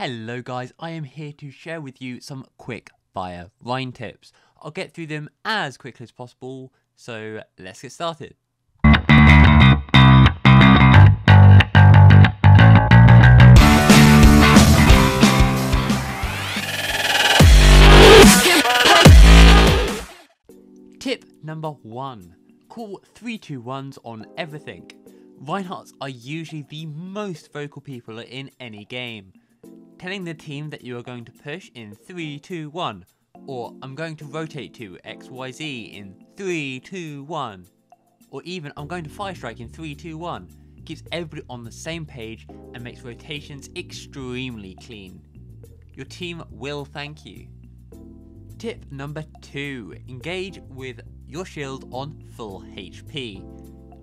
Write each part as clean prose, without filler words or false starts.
Hello guys, I am here to share with you some quick fire Rhine tips. I'll get through them as quickly as possible, so let's get started. Tip number 1. Call 3-2-1s on everything. Reinhardts are usually the most vocal people in any game. Telling the team that you are going to push in 3-2-1, or I'm going to rotate to XYZ in 3-2-1, or even I'm going to fire strike in 3-2-1, keeps everybody on the same page and makes rotations extremely clean. Your team will thank you. Tip number 2. Engage with your shield on full HP.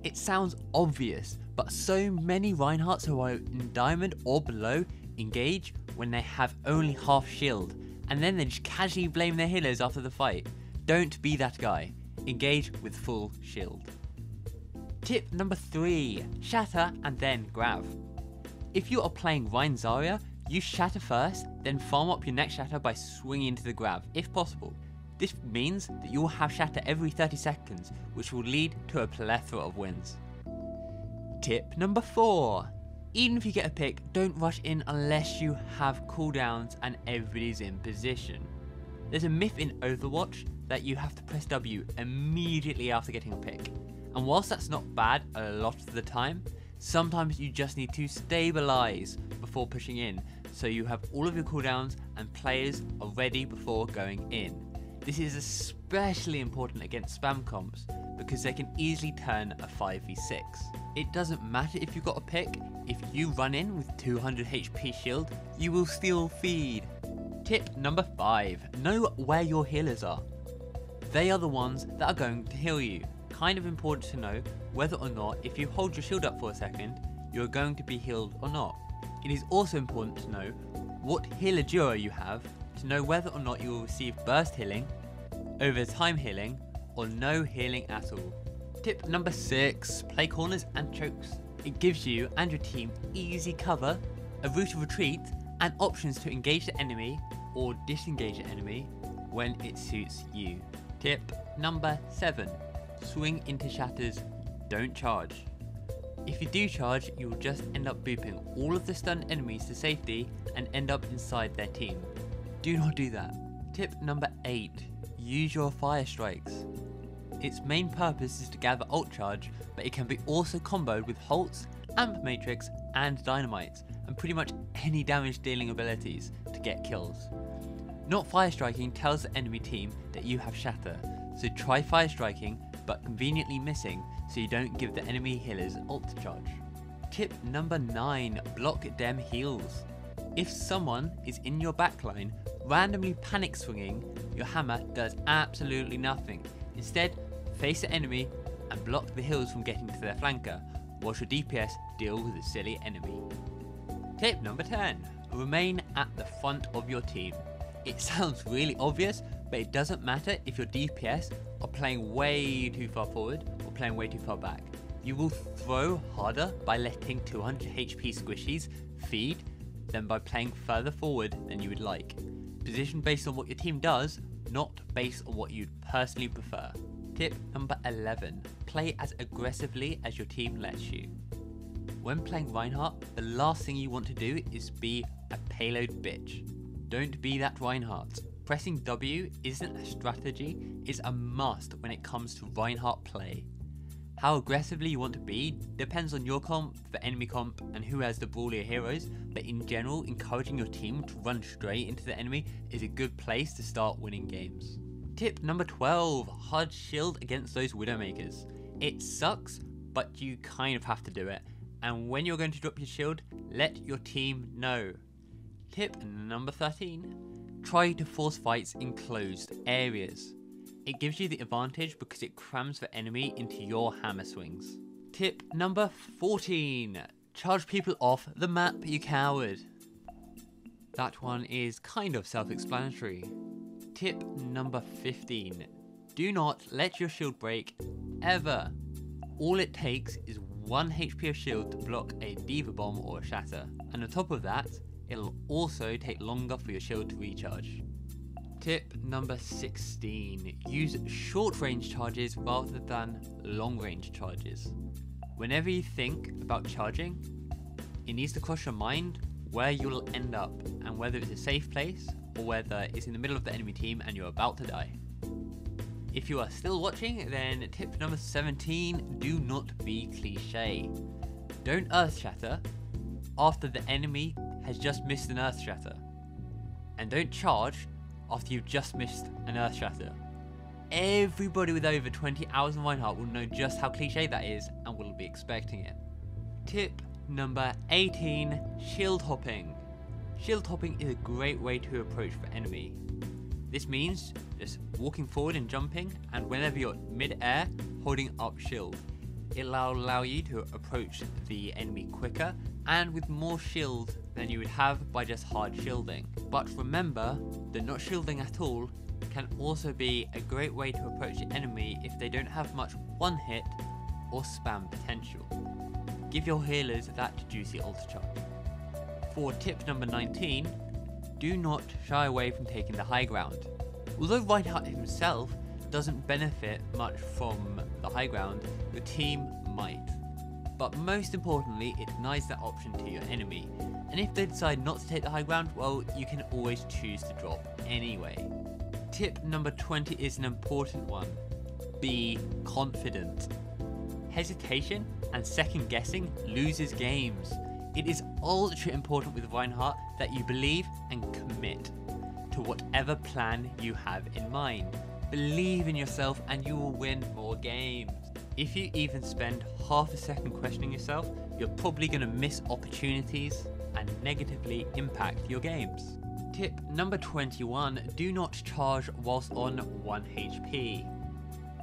It sounds obvious, but so many Reinhardts who are in diamond or below engage when they have only half shield, and then they just casually blame their healers after the fight. Don't be that guy. Engage with full shield. Tip number 3. Shatter and then grab. If you are playing Rein Zarya, you shatter first, then farm up your next shatter by swinging into the grab, if possible. This means that you will have shatter every 30 seconds, which will lead to a plethora of wins. Tip number 4. Even if you get a pick, don't rush in unless you have cooldowns and everybody's in position. There's a myth in Overwatch that you have to press W immediately after getting a pick. And whilst that's not bad a lot of the time, sometimes you just need to stabilize before pushing in, so you have all of your cooldowns and players are ready before going in. This is especially important against spam comps because they can easily turn a 5v6. It doesn't matter if you got a pick, if you run in with 200 HP shield, you will still feed. Tip number 5. Know where your healers are. They are the ones that are going to heal you. Kind of important to know whether or not if you hold your shield up for a second, you're going to be healed or not. It is also important to know what healer duo you have to know whether or not you will receive burst healing, over time healing, or no healing at all. Tip number 6. Play corners and chokes. It gives you and your team easy cover, a route of retreat, and options to engage the enemy or disengage the enemy when it suits you. Tip number 7. Swing into shatters, don't charge. If you do charge, you will just end up booping all of the stunned enemies to safety and end up inside their team. Do not do that. Tip number 8. Use your fire strikes. Its main purpose is to gather ult charge, but it can be also comboed with Holtz, Amp Matrix, and Dynamite, and pretty much any damage dealing abilities to get kills. Not fire striking tells the enemy team that you have shatter, so try fire striking but conveniently missing so you don't give the enemy healers ult charge. Tip number 9. Block dem heals. If someone is in your backline, randomly panic swinging your hammer does absolutely nothing. Instead, face the enemy and block the heals from getting to their flanker, whilst your DPS deal with the silly enemy. Tip number 10. Remain at the front of your team. It sounds really obvious, but it doesn't matter if your DPS are playing way too far forward or playing way too far back. You will throw harder by letting 200 HP squishies feed than by playing further forward than you would like. Position based on what your team does, not based on what you'd personally prefer. Tip number 11. Play as aggressively as your team lets you. When playing Reinhardt, the last thing you want to do is be a payload bitch. Don't be that Reinhardt. Pressing W isn't a strategy, it's a must when it comes to Reinhardt play. How aggressively you want to be depends on your comp, the enemy comp, and who has the brawlier heroes, but in general, encouraging your team to run straight into the enemy is a good place to start winning games. Tip number 12. Hard shield against those Widowmakers. It sucks, but you kind of have to do it, and when you're going to drop your shield, let your team know. Tip number 13. Try to force fights in closed areas. It gives you the advantage because it crams the enemy into your hammer swings. Tip number 14. Charge people off the map, you coward. That one is kind of self-explanatory. Tip number 15. Do not let your shield break, ever. All it takes is 1 HP of shield to block a D.Va bomb or a shatter. And on top of that, It'll also take longer for your shield to recharge. Tip number 16. Use short range charges rather than long range charges. Whenever you think about charging, it needs to cross your mind where you'll end up and whether it's a safe place or whether it's in the middle of the enemy team and you're about to die. If you are still watching, then tip number 17, do not be cliche. Don't earth shatter after the enemy has just missed an earth shatter. And don't charge after you've just missed an earth shatter. Everybody with over 20 hours in Reinhardt will know just how cliche that is and will be expecting it. Tip number 18, shield hopping. Shield hopping is a great way to approach the enemy. This means just walking forward and jumping, and whenever you're mid-air, holding up shield. It'll allow you to approach the enemy quicker and with more shield than you would have by just hard shielding. But remember that not shielding at all can also be a great way to approach the enemy if they don't have much one hit or spam potential. Give your healers that juicy ult charge. For tip number 19, do not shy away from taking the high ground. Although Reinhardt himself doesn't benefit much from the high ground, your team might. But most importantly, it denies that option to your enemy. And if they decide not to take the high ground, well, you can always choose to drop anyway. Tip number 20 is an important one. Be confident. Hesitation and second guessing loses games. It is ultra important with Reinhardt that you believe and commit to whatever plan you have in mind. Believe in yourself and you will win more games. If you even spend half a second questioning yourself, you're probably going to miss opportunities and negatively impact your games. Tip number 21, do not charge whilst on 1 HP.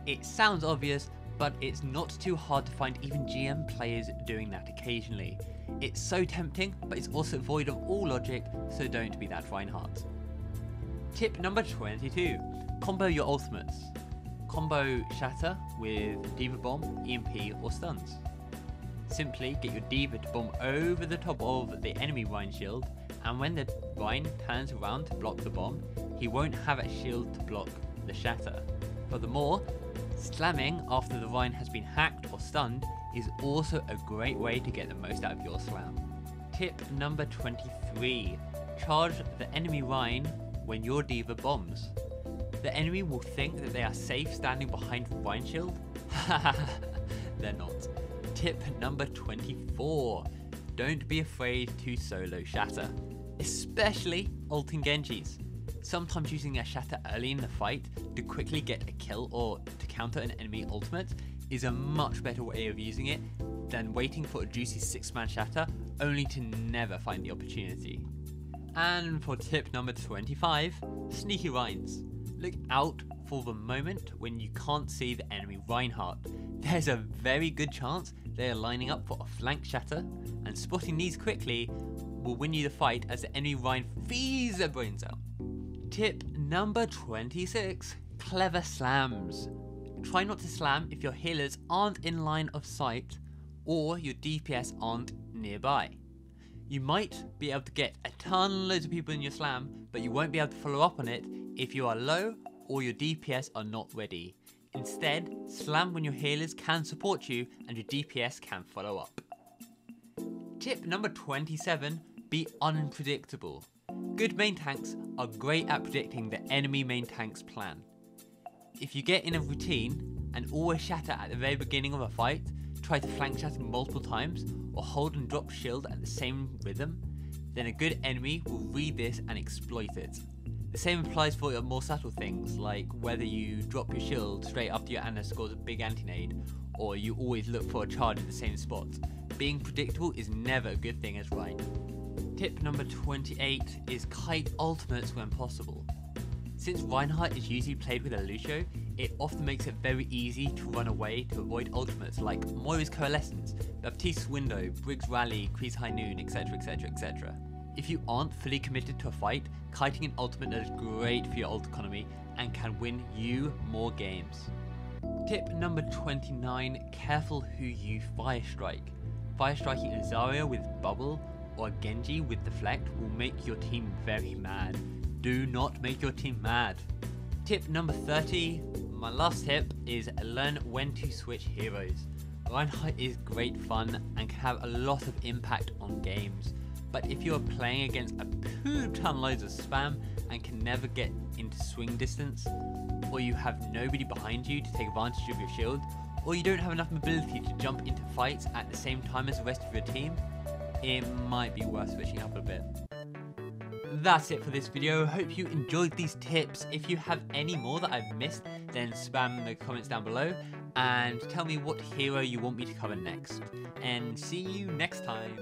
It sounds obvious, but it's not too hard to find even GM players doing that occasionally. It's so tempting, but it's also void of all logic, so don't be that Reinhardt. Tip number 22, combo your ultimates. Combo Shatter with D.Va Bomb, EMP or stuns. Simply get your D.Va to bomb over the top of the enemy Rein shield, and when the Rein turns around to block the bomb, he won't have a shield to block the Shatter. Furthermore, slamming after the Rein has been hacked or stunned is also a great way to get the most out of your slam. Tip number 23, charge the enemy Rein when your D.Va bombs. The enemy will think that they are safe standing behind Rein shield. They're not. Tip number 24, don't be afraid to solo Shatter, especially ulting Genjis. Sometimes using a Shatter early in the fight to quickly get a kill or to counter an enemy ultimate is a much better way of using it than waiting for a juicy 6-man Shatter only to never find the opportunity. And for tip number 25, sneaky Reins. Look out for the moment when you can't see the enemy Reinhardt. There's a very good chance they are lining up for a flank Shatter, and spotting these quickly will win you the fight as the enemy Rein frees their brains out. Tip number 26, clever slams. Try not to slam if your healers aren't in line of sight or your DPS aren't nearby. You might be able to get a ton loads of people in your slam, but you won't be able to follow up on it if you are low or your DPS are not ready. Instead, slam when your healers can support you and your DPS can follow up. Tip number 27, be unpredictable. Good main tanks are great at predicting the enemy main tank's plan. If you get in a routine and always Shatter at the very beginning of a fight, try to flank Shatter multiple times, or hold and drop shield at the same rhythm, then a good enemy will read this and exploit it. The same applies for your more subtle things, like whether you drop your shield straight after your Ana scores a big anti-nade, or you always look for a charge at the same spot. Being predictable is never a good thing as Rein. Tip number 28 is kite ultimates when possible. Since Reinhardt is usually played with a Lucio, it often makes it very easy to run away to avoid ultimates like Moira's Coalescence, Baptiste's Window, Briggs Rally, Kree's High Noon, etc, etc, etc. If you aren't fully committed to a fight, kiting an ultimate is great for your ult economy and can win you more games. Tip number 29, careful who you fire strike. Fire striking a Zarya with Bubble or a Genji with Deflect will make your team very mad. Do not make your team mad. Tip number 30, my last tip is learn when to switch heroes. Reinhardt is great fun and can have a lot of impact on games, but if you are playing against a poop ton loads of spam and can never get into swing distance, or you have nobody behind you to take advantage of your shield, or you don't have enough mobility to jump into fights at the same time as the rest of your team, it might be worth switching up a bit. That's it for this video. Hope you enjoyed these tips. If you have any more that I've missed, then spam in the comments down below and tell me what hero you want me to cover next. And see you next time.